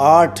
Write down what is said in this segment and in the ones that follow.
8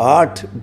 8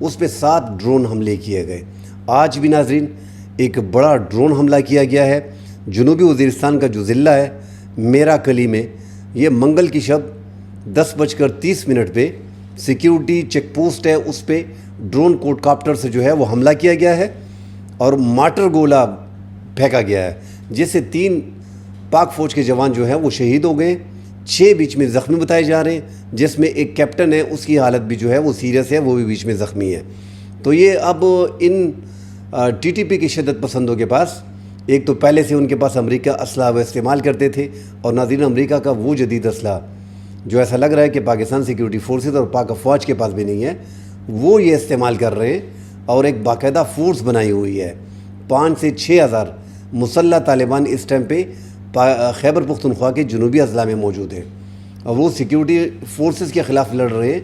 اس پہ 7 ڈرون حملے کیے گئے۔ آج بھی ناظرین ایک بڑا ڈرون حملہ کیا گیا ہے جنوبی وزیرستان کا جو ضلع ہے میرا کلی میں۔ یہ منگل کی شب 10:30 پہ سیکیورٹی چیک پوسٹ ہے، اس پہ ڈرون کوڈ کاپٹر سے جو ہے وہ حملہ کیا گیا ہے اور مارٹر گولہ پھینکا گیا ہے، جس سے 3 پاک فوج کے جوان جو ہیں وہ شہید ہو گئے، 6 بیچ میں زخمی بتائے جا رہے ہیں، جس میں ایک کیپٹن ہے، اس کی حالت بھی جو ہے وہ سیریس ہے، وہ بھی بیچ میں زخمی ہے۔ تو یہ اب ان ٹی ٹی پی کے شدت پسندوں کے پاس ایک تو پہلے سے ان کے پاس امریکہ اسلحہ وہ استعمال کرتے تھے، اور ناظرین امریکہ کا وہ جدید اسلحہ جو ایسا لگ رہا ہے کہ پاکستان سیکیورٹی فورسز اور پاک افواج کے پاس بھی نہیں ہے، وہ یہ استعمال کر رہے ہیں اور ایک باقاعدہ فورس بنائی ہوئی ہے۔ 5 سے 6 ہزار مسلح طالبان اس ٹائم پہ خیبر پختونخوا کے جنوبی اضلاع میں موجود ہیں، اور وہ سیکیورٹی فورسز کے خلاف لڑ رہے ہیں۔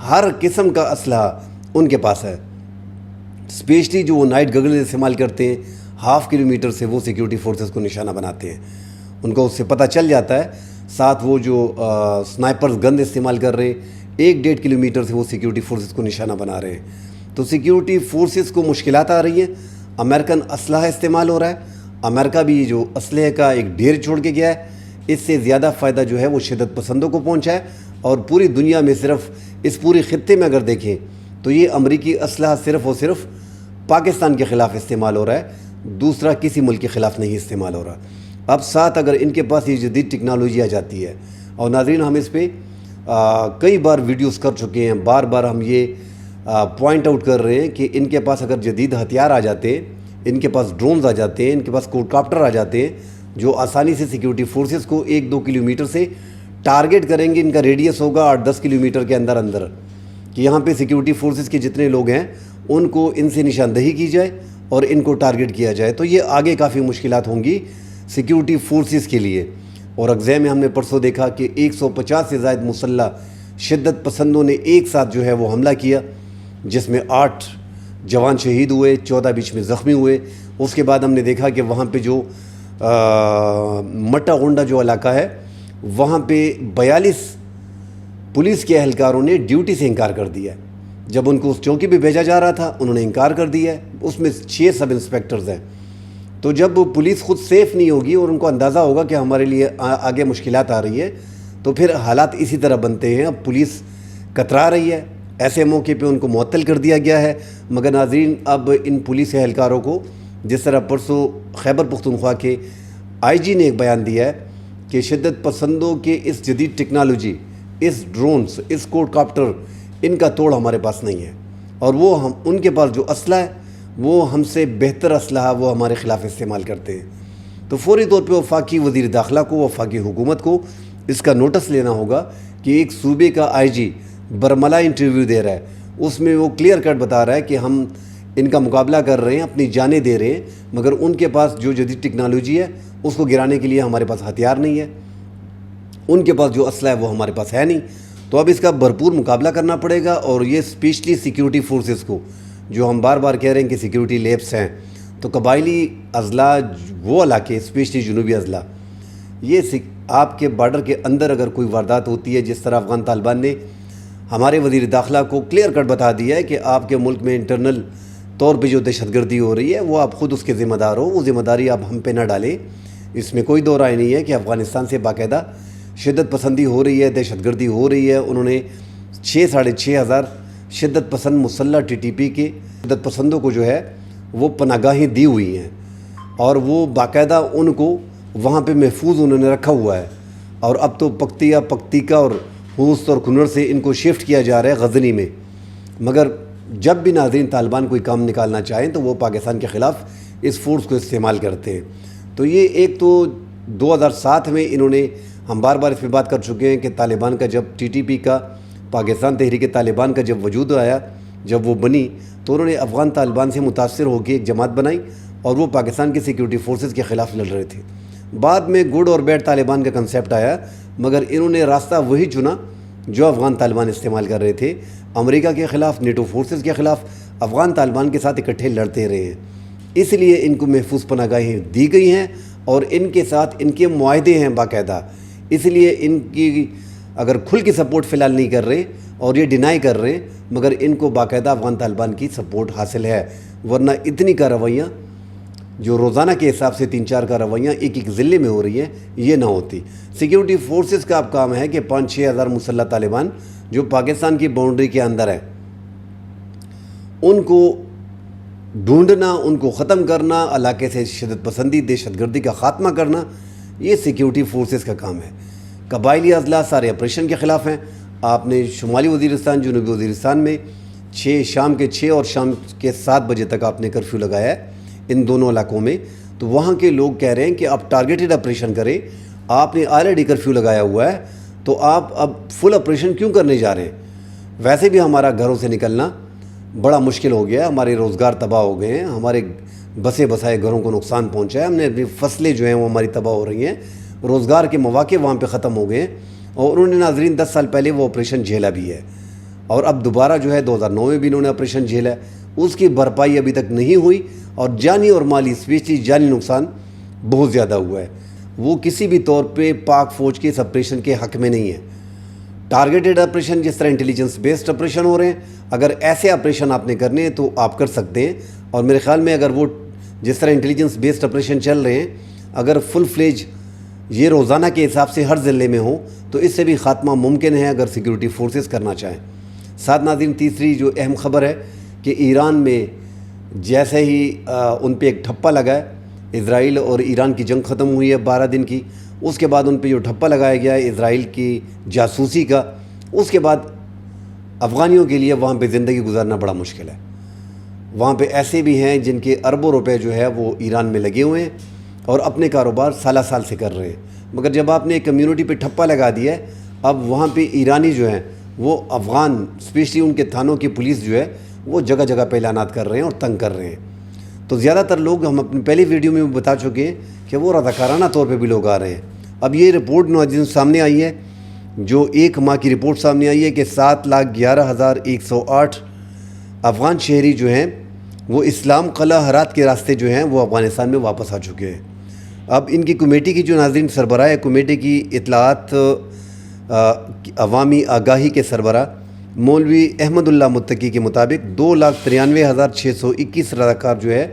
ہر قسم کا اسلحہ ان کے پاس ہے، اسپیشلی جو وہ نائٹ گگل استعمال کرتے ہیں، 1/2 کلومیٹر سے وہ سیکیورٹی فورسز کو نشانہ بناتے ہیں، ان کو اس سے پتہ چل جاتا ہے۔ ساتھ وہ جو سنائپرز گن استعمال کر رہے ہیں، 1-1.5 کلومیٹر سے وہ سیکیورٹی فورسز کو نشانہ بنا رہے ہیں۔ تو سیکیورٹی فورسز کو مشکلات آ رہی ہیں، امریکن اسلحہ استعمال ہو رہا ہے، امریکہ بھی جو اسلحے کا ایک ڈھیر چھوڑ کے گیا ہے، اس سے زیادہ فائدہ جو ہے وہ شدت پسندوں کو پہنچا ہے، اور پوری دنیا میں صرف اس پوری خطے میں اگر دیکھیں تو یہ امریکی اسلحہ صرف اور صرف پاکستان کے خلاف استعمال ہو رہا ہے، دوسرا کسی ملک کے خلاف نہیں استعمال ہو رہا۔ اب ساتھ اگر ان کے پاس یہ جدید ٹیکنالوجی آ جاتی ہے، اور ناظرین ہم اس پہ کئی بار ویڈیوز کر چکے ہیں، بار بار ہم یہ پوائنٹ آؤٹ کر رہے ہیں کہ ان کے پاس اگر جدید ہتھیار آ جاتے ہیں، ان کے پاس ڈرونز آ جاتے ہیں، ان کے پاس کوڈ کاپٹر آ جاتے ہیں جو آسانی سے سیکیورٹی فورسز کو 1-2 کلومیٹر سے ٹارگٹ کریں گے، ان کا ریڈیس ہوگا 8-10 کلومیٹر کے اندر کہ یہاں پہ سیکیورٹی فورسز کے جتنے لوگ ہیں ان کو ان سے نشاندہی کی جائے اور ان کو ٹارگٹ کیا جائے، تو یہ آگے کافی مشکلات ہوں گی سیکیورٹی فورسز کے لیے۔ اور اگزے میں ہم نے پرسوں دیکھا کہ 150 سے زائد مسلح شدت پسندوں نے ایک ساتھ جو ہے وہ حملہ کیا، جس میں 8 جوان شہید ہوئے، 14 بیچ میں زخمی ہوئے۔ اس کے بعد ہم نے دیکھا کہ وہاں پہ جو مٹا گونڈا جو علاقہ ہے، وہاں پہ 42 پولیس کے اہلکاروں نے ڈیوٹی سے انکار کر دیا ہے۔ جب ان کو اس چوکی پہ بھیجا جا رہا تھا انہوں نے انکار کر دیا ہے، اس میں 6 سب انسپیکٹرز ہیں۔ تو جب پولیس خود سیف نہیں ہوگی اور ان کو اندازہ ہوگا کہ ہمارے لیے آگے مشکلات آ رہی ہے، تو پھر حالات اسی طرح بنتے ہیں۔ اب پولیس کترا رہی ہے، ایسے موقع پہ ان کو معطل کر دیا گیا ہے۔ مگر ناظرین اب ان پولیس اہلکاروں کو، جس طرح پرسوں خیبر پختونخوا کے آئی جی نے ایک بیان دیا ہے کہ شدت پسندوں کے اس جدید ٹیکنالوجی، اس ڈرونز، اس کوڈ کاپٹر، ان کا توڑ ہمارے پاس نہیں ہے، اور وہ ان کے پاس جو اسلحہ ہے وہ ہم سے بہتر اسلحہ وہ ہمارے خلاف استعمال کرتے ہیں۔ تو فوری طور پہ وفاقی وزیر داخلہ کو، وفاقی حکومت کو اس کا نوٹس لینا ہوگا کہ ایک صوبے کا آئی جی برملا انٹرویو دے رہا ہے، اس میں وہ کلیئر کٹ بتا رہا ہے کہ ہم ان کا مقابلہ کر رہے ہیں، اپنی جانیں دے رہے ہیں، مگر ان کے پاس جو جدید ٹیکنالوجی ہے اس کو گرانے کے لیے ہمارے پاس ہتھیار نہیں ہے، ان کے پاس جو اسلحہ ہے وہ ہمارے پاس ہے نہیں۔ تو اب اس کا بھرپور مقابلہ کرنا پڑے گا، اور یہ اسپیشلی سیکیورٹی فورسز کو، جو ہم بار بار کہہ رہے ہیں کہ سیکیورٹی لیبس ہیں، تو قبائلی اضلاع وہ علاقے اسپیشلی جنوبی اضلاع، یہ آپ کے بارڈر کے اندر اگر کوئی واردات ہوتی ہے، جس طرح افغان طالبان نے ہمارے وزیر داخلہ کو کلیئر کٹ بتا دیا ہے کہ آپ کے ملک میں انٹرنل طور پہ جو دہشت گردی ہو رہی ہے وہ آپ خود اس کے ذمہ دار ہو، وہ ذمہ داری آپ ہم پہ نہ ڈالیں۔ اس میں کوئی دو رائے نہیں ہے کہ افغانستان سے باقاعدہ شدت پسندی ہو رہی ہے، دہشت گردی ہو رہی ہے۔ انہوں نے 6-6.5 ہزار شدت پسند مسلح ٹی ٹی پی کے شدت پسندوں کو جو ہے وہ پناہ گاہیں دی ہوئی ہیں، اور وہ باقاعدہ ان کو وہاں پہ محفوظ انہوں نے رکھا ہوا ہے، اور اب تو پکتیکا اور خوست اور کنڑ سے ان کو شفٹ کیا جا رہا ہے غزنی میں۔ مگر جب بھی ناظرین طالبان کوئی کام نکالنا چاہیں تو وہ پاکستان کے خلاف اس فورس کو استعمال کرتے ہیں۔ تو یہ ایک تو 2007 میں انہوں نے، ہم بار بار اس پہ بات کر چکے ہیں کہ طالبان کا جب ٹی ٹی پی کا، پاکستان تحریک طالبان کا جب وجود آیا، جب وہ بنی، تو انہوں نے افغان طالبان سے متاثر ہو کے ایک جماعت بنائی، اور وہ پاکستان کی سیکیورٹی فورسز کے خلاف لڑ رہے تھے۔ بعد میں گڈ اور بیڈ طالبان کا کنسیپٹ آیا، مگر انہوں نے راستہ وہی چنا جو افغان طالبان استعمال کر رہے تھے، امریکہ کے خلاف، نیٹو فورسز کے خلاف، افغان طالبان کے ساتھ اکٹھے لڑتے رہے ہیں۔ اس لیے ان کو محفوظ پناہ گاہیں دی گئی ہیں، اور ان کے ساتھ ان کے معاہدے ہیں باقاعدہ۔ اس لیے ان کی اگر کھل کے سپورٹ فی الحال نہیں کر رہے اور یہ ڈینائی کر رہے ہیں، مگر ان کو باقاعدہ افغان طالبان کی سپورٹ حاصل ہے، ورنہ اتنی کارروائیاں جو روزانہ کے حساب سے 3-4 کارروائیاں ایک ضلع میں ہو رہی ہیں یہ نہ ہوتی۔ سیکیورٹی فورسز کا اب کام ہے کہ 5-6 ہزار مسلح طالبان جو پاکستان کی باؤنڈری کے اندر ہے ان کو ڈھونڈنا، ان کو ختم کرنا، علاقے سے شدت پسندی دہشت گردی کا خاتمہ کرنا، یہ سیکیورٹی فورسز کا کام ہے۔ قبائلی اضلاع سارے آپریشن کے خلاف ہیں۔ آپ نے شمالی وزیرستان، جنوبی وزیرستان میں شام کے 6 اور شام کے 7 بجے تک آپ نے کرفیو لگایا ہے ان دونوں علاقوں میں، تو وہاں کے لوگ کہہ رہے ہیں کہ آپ ٹارگیٹڈ آپریشن کریں، آپ نے آلریڈی کرفیو لگایا ہوا ہے تو آپ اب فل آپریشن کیوں کرنے جا رہے ہیں؟ ویسے بھی ہمارا گھروں سے نکلنا بڑا مشکل ہو گیا ہے، ہمارے روزگار تباہ ہو گئے ہیں، ہمارے بسے بسائے گھروں کو نقصان پہنچا ہے، ہم نے اپنی فصلیں جو ہیں وہ ہماری تباہ ہو رہی ہیں، روزگار کے مواقع وہاں پہ ختم ہو گئے ہیں، اور انہوں نے ناظرین 10 سال پہلے وہ آپریشن جھیلا بھی ہے، اور اب دوبارہ جو ہے 2009 میں بھی انہوں نے آپریشن جھیلا ہے، اس کی بھرپائی ابھی تک نہیں ہوئی، اور جانی اور مالی اسپیشلی جانی نقصان بہت زیادہ ہوا ہے۔ وہ کسی بھی طور پہ پاک فوج کے اس آپریشن کے حق میں نہیں ہے۔ ٹارگیٹڈ آپریشن جس طرح انٹیلیجنس بیسڈ آپریشن ہو رہے ہیں، اگر ایسے آپریشن آپ نے کرنے ہیں تو آپ کر سکتے ہیں، اور میرے خیال میں اگر وہ جس طرح انٹیلیجنس بیسڈ آپریشن چل رہے ہیں اگر فل فلیج یہ روزانہ کے حساب سے ہر ضلع میں ہوں تو اس سے بھی خاتمہ ممکن ہے اگر سیکیورٹی فورسز کرنا چاہیں۔ ساتھ ناظرین تیسری جو اہم خبر ہے کہ ایران میں جیسے ہی ان پہ ایک ٹھپا لگا ہے، اسرائیل اور ایران کی جنگ ختم ہوئی ہے 12 دن کی، اس کے بعد ان پہ جو ٹھپا لگایا گیا ہے اسرائیل کی جاسوسی کا، اس کے بعد افغانیوں کے لیے وہاں پہ زندگی گزارنا بڑا مشکل ہے۔ وہاں پہ ایسے بھی ہیں جن کے اربوں روپے جو ہے وہ ایران میں لگے ہوئے ہیں اور اپنے کاروبار سالہ سال سے کر رہے ہیں، مگر جب آپ نے ایک کمیونٹی پہ ٹھپا لگا دیا ہے، اب وہاں پہ ایرانی جو ہیں وہ افغان اسپیشلی ان کے تھانوں کی پولیس جو ہے وہ جگہ جگہ پہ اعلانات کر رہے ہیں اور تنگ کر رہے ہیں۔ تو زیادہ تر لوگ ہم اپنی پہلی ویڈیو میں بتا چکے ہیں کہ وہ رضاکارانہ طور پہ بھی لوگ آ رہے ہیں۔ اب یہ رپورٹ ناظرین سامنے آئی ہے، جو 1 ماہ کی رپورٹ سامنے آئی ہے کہ 7,11,108 افغان شہری جو ہیں وہ اسلام قلعہ ہرات کے راستے جو ہیں وہ افغانستان میں واپس آ چکے ہیں۔ اب ان کی کمیٹی کی جو ناظرین سربراہ ہے، کمیٹی کی اطلاعات عوامی آگاہی کے سربراہ مولوی احمد اللہ متقی کے مطابق 2,93,621 رضاکار جو ہے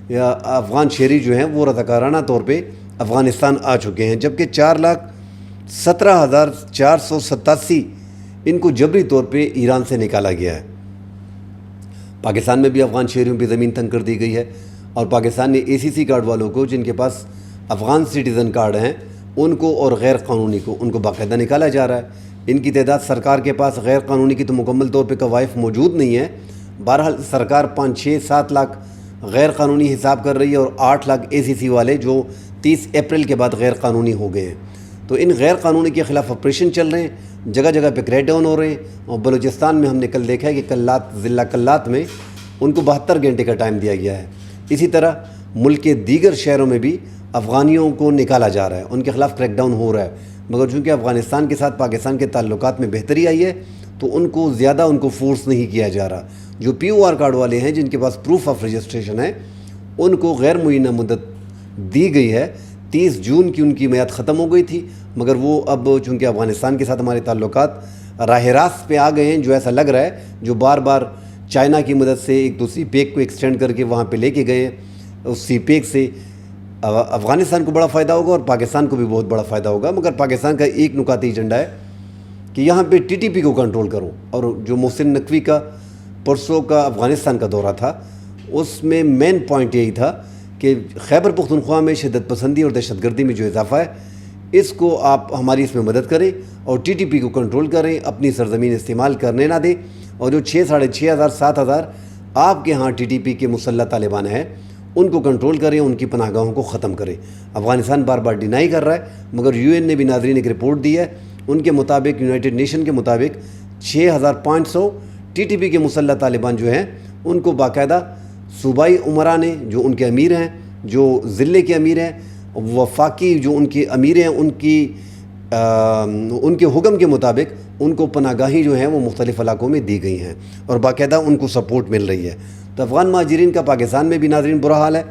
یا افغان شہری جو ہیں وہ رضاکارانہ طور پہ افغانستان آ چکے ہیں، جبکہ 4,17,487 ان کو جبری طور پہ ایران سے نکالا گیا ہے۔ پاکستان میں بھی افغان شہریوں پہ زمین تنگ کر دی گئی ہے، اور پاکستان نے ACC کارڈ والوں کو جن کے پاس افغان سٹیزن کارڈ ہیں ان کو اور غیر قانونی کو ان کو باقاعدہ نکالا جا رہا ہے۔ ان کی تعداد سرکار کے پاس غیر قانونی کی تو مکمل طور پہ قوائف موجود نہیں ہے، بہرحال سرکار 5-6-7 لاکھ غیر قانونی حساب کر رہی ہے اور 8 لاکھ ACC والے جو 30 اپریل کے بعد غیر قانونی ہو گئے ہیں۔ تو ان غیر قانونی کے خلاف آپریشن چل رہے ہیں، جگہ جگہ پہ کریک ڈاؤن ہو رہے ہیں، اور بلوچستان میں ہم نے کل دیکھا ہے کہ ضلع کلات میں ان کو 72 گھنٹے کا ٹائم دیا گیا ہے۔ اسی طرح ملک کے دیگر شہروں میں بھی افغانیوں کو نکالا جا رہا ہے، ان کے خلاف کریک ڈاؤن ہو رہا ہے، مگر چونکہ افغانستان کے ساتھ پاکستان کے تعلقات میں بہتری آئی ہے تو ان کو زیادہ فورس نہیں کیا جا رہا۔ جو POR کارڈ والے ہیں جن کے پاس پروف آف رجسٹریشن ہے ان کو غیر معینہ مدت دی گئی ہے، 30 جون کی ان کی میعاد ختم ہو گئی تھی، مگر وہ اب چونکہ افغانستان کے ساتھ ہمارے تعلقات راہ راست پہ آ گئے ہیں، جو ایسا لگ رہا ہے جو بار بار چائنا کی مدد سے ایک دوسری پیک کو ایکسٹینڈ کر کے وہاں پہ لے کے گئے ہیں، اس سی پیک سے افغانستان کو بڑا فائدہ ہوگا اور پاکستان کو بھی بہت بڑا فائدہ ہوگا۔ مگر پاکستان کا ایک نکاتی ایجنڈا ہے کہ یہاں پہ TTP کو کنٹرول کرو، اور جو محسن نقوی کا پرسوں کا افغانستان کا دورہ تھا اس میں مین پوائنٹ یہی تھا کہ خیبر پختونخوا میں شدت پسندی اور دہشت گردی میں جو اضافہ ہے اس کو آپ ہماری اس میں مدد کریں اور TTP کو کنٹرول کریں، اپنی سرزمین استعمال کرنے نہ دیں، اور جو 6,500 7,000 آپ کے ہاں TTP کے مسلح طالبان ہیں ان کو کنٹرول کریں، ان کی پناہ گاہوں کو ختم کریں۔ افغانستان بار بار ڈینائی کر رہا ہے، مگر UN نے بھی ناظرین ایک رپورٹ دی ہے، ان کے مطابق یونائٹڈ نیشن کے مطابق 6,500 TTP کے مسلح طالبان جو ہیں ان کو باقاعدہ صوبائی عمرا نے، جو ان کے امیر ہیں، جو ضلع کے امیر ہیں، وفاقی جو ان کے امیر ہیں، ان کے حکم کے مطابق ان کو پناہ گاہیں جو ہیں وہ مختلف علاقوں میں دی گئی ہیں اور باقاعدہ ان کو سپورٹ مل رہی ہے۔ تو افغان مہاجرین کا پاکستان میں بھی ناظرین برا حال ہے،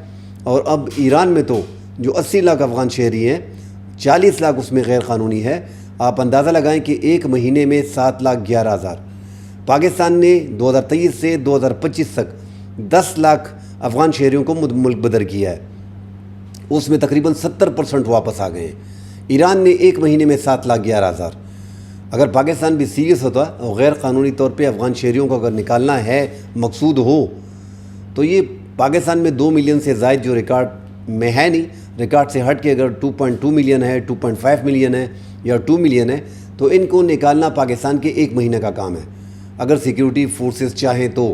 اور اب ایران میں تو جو 80 لاکھ افغان شہری ہیں 40 لاکھ اس میں غیر قانونی ہے۔ آپ اندازہ لگائیں کہ ایک مہینے میں 7,11,000 پاکستان نے 2023 سے 2025 تک 10 لاکھ افغان شہریوں کو ملک بدر کیا ہے، اس میں تقریباً 70% واپس آ گئے ہیں۔ ایران نے ایک مہینے میں 7,11,000۔ اگر پاکستان بھی سیریس ہوتا اور غیر قانونی طور پہ افغان شہریوں کو اگر نکالنا ہے، مقصود ہو، تو یہ پاکستان میں 2 ملین سے زائد جو ریکارڈ میں ہے نہیں، ریکارڈ سے ہٹ کے اگر 2.2 ملین ہے، 2.5 ملین ہے یا 2 ملین ہے، تو ان کو نکالنا پاکستان کے ایک مہینے کا کام ہے اگر سیکیورٹی فورسز چاہیں تو،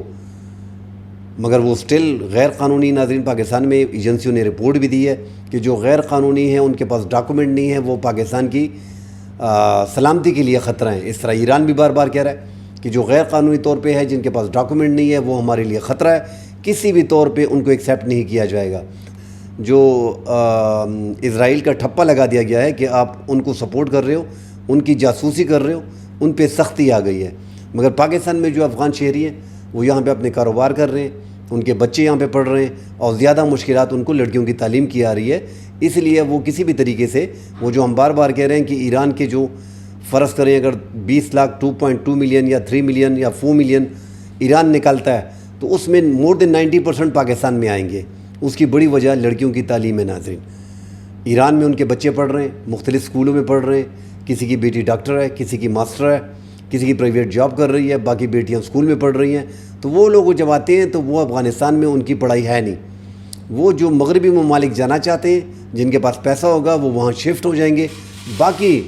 مگر وہ سٹل غیر قانونی۔ ناظرین، پاکستان میں ایجنسیوں نے رپورٹ بھی دی ہے کہ جو غیر قانونی ہیں، ان کے پاس ڈاکومنٹ نہیں ہے، وہ پاکستان کی سلامتی کے لیے خطرہ ہیں۔ اس طرح ایران بھی بار بار کہہ رہا ہے کہ جو غیر قانونی طور پہ ہے، جن کے پاس ڈاکومنٹ نہیں ہے، وہ ہمارے لیے خطرہ ہے، کسی بھی طور پہ ان کو ایکسیپٹ نہیں کیا جائے گا۔ جو اسرائیل کا ٹھپا لگا دیا گیا ہے کہ آپ ان کو سپورٹ کر رہے ہو، ان کی جاسوسی کر رہے ہو، ان پہ سختی آ گئی ہے۔ مگر پاکستان میں جو افغان شہری ہیں، وہ یہاں پہ اپنے کاروبار کر رہے ہیں، ان کے بچے یہاں پہ پڑھ رہے ہیں، اور زیادہ مشکلات ان کو لڑکیوں کی تعلیم کی آ رہی ہے۔ اس لیے وہ کسی بھی طریقے سے، وہ جو ہم بار بار کہہ رہے ہیں کہ ایران کے جو فرض کریں اگر 20 لاکھ 2.2 ملین یا 3 ملین یا 4 ملین ایران نکالتا ہے، تو اس میں مور دین 90% پاکستان میں آئیں گے۔ اس کی بڑی وجہ لڑکیوں کی تعلیم ہے۔ ناظرین، ایران میں ان کے بچے پڑھ رہے ہیں، مختلف اسکولوں میں پڑھ رہے ہیں، کسی کی بیٹی ڈاکٹر ہے، کسی کی ماسٹر ہے، کسی کی پرائیویٹ جاب کر رہی ہے، باقی بیٹیاں اسکول میں پڑھ رہی ہیں۔ تو وہ لوگ جب آتے ہیں تو وہ افغانستان میں ان کی پڑھائی ہے نہیں۔ وہ جو مغربی ممالک جانا چاہتے ہیں، جن کے پاس پیسہ ہوگا، وہ وہاں شفٹ ہو جائیں گے، باقی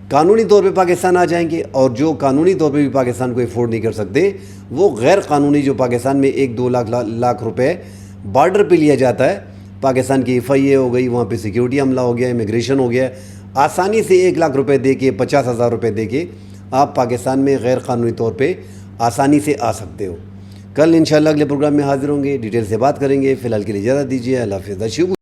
قانونی طور پہ پاکستان آ جائیں گے، اور جو قانونی طور پہ بھی پاکستان کو افورڈ نہیں کر سکتے، وہ غیر قانونی جو پاکستان میں 1-2 لاکھ روپے بارڈر پہ لیا جاتا ہے، پاکستان کی FIA ہو گئی، وہاں پہ سیکیورٹی عملہ ہو گیا، امیگریشن ہو گیا، آسانی سے 1 لاکھ روپے دے کے 50,000 روپے دے کے آپ پاکستان میں غیر قانونی طور پہ آسانی سے آ سکتے ہو۔ کل انشاءاللہ اگلے پروگرام میں حاضر ہوں گے، ڈیٹیل سے بات کریں گے۔ فی الحال کے لیے اجازت دیجیے، اللہ حافظ۔